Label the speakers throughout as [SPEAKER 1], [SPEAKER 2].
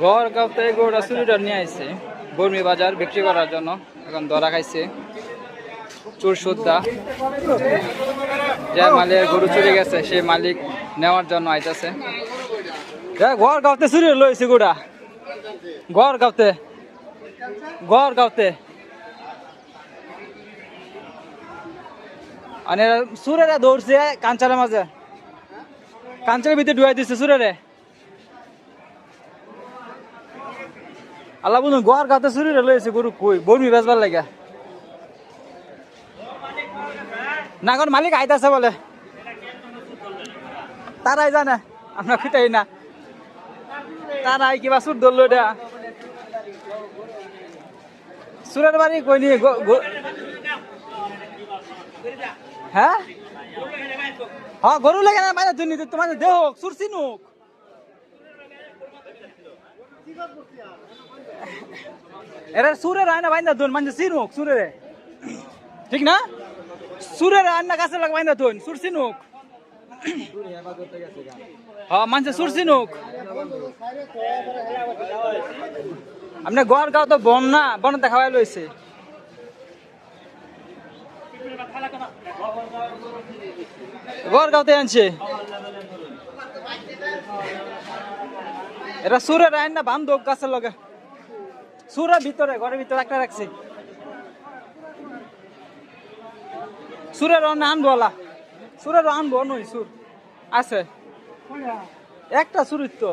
[SPEAKER 1] ঘর গাঁওতে গরুটা চুরিটা নিয়ে আসছে বর্মি বাজার বিক্রি করার জন্য। এখন ধরা খাইছে চোর সুদ্ধা। যে মালিক গরু চুরি গেছে সেই মালিক নেওয়ার জন্য আইতাছে। ঘর গাঁওতে চুরি লইছে গরুটা, ঘর গাঁওতে মানে সুরেরা দৌড়ছে কাঞ্চারের মাঝে, কাঞ্চারের ভিতরে ঢুয়াই দিচ্ছে সুরেরে। আল্লাহ বলুন গোয়ার গাতে চুরিরে লইছে গরু কই বর্মি বেচবার লাগে না। এখন মালিক আইতাছে বলে, তারাই জানে, আমরা খুঁটাই না। তারাই কিবা সুর ধরলো এটা সুরের বাড়ি কই নিয়ে। হ্যাঁ হ্যাঁ গরু লাগে না বাইরে তুমি তোমার দেহ সুর চিনুক। এরা সুরের আয়না বাইন্দা ধুন মানে চিনুক সুরের, ঠিক না? সুরের আয়না কাছে লাগে বাইন্দা ধুন সুর চিনুক। হ্যাঁ মানে সুর চিনুক। আপনি গড় গাঁও তো বন না, বন দেখাবাই লইছে। গড় গাঁওতে আনছে এরা সুরের আয়না বান্ধব গাছের লগে, সুরের ভিতরে ঘরের ভিতরে একটা রাখছে। সুরের আনবোলা, সুরের আনবো নই সুর আছে একটা সুরির তো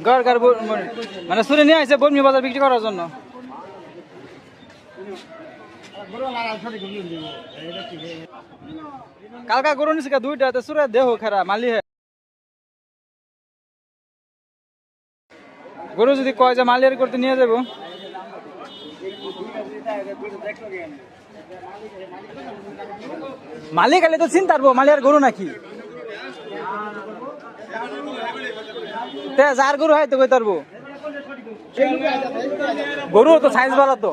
[SPEAKER 1] গড় গাড় মানে সুরে নিয়ে আসছে বর্মি বাজার বিক্রি করার জন্য। কালকা গরু নিছে দুইটা সুরে দেহ খারাপ মালি হে গরু যদি কয় যে মালিয়ারি করতে নিয়ে যাবো। মালিক আলে তো চিন্তারবো মালিয়ার গরু নাকি যার গরু হয় তো কই তারবো। গরু তো সাইজ ভালো তো।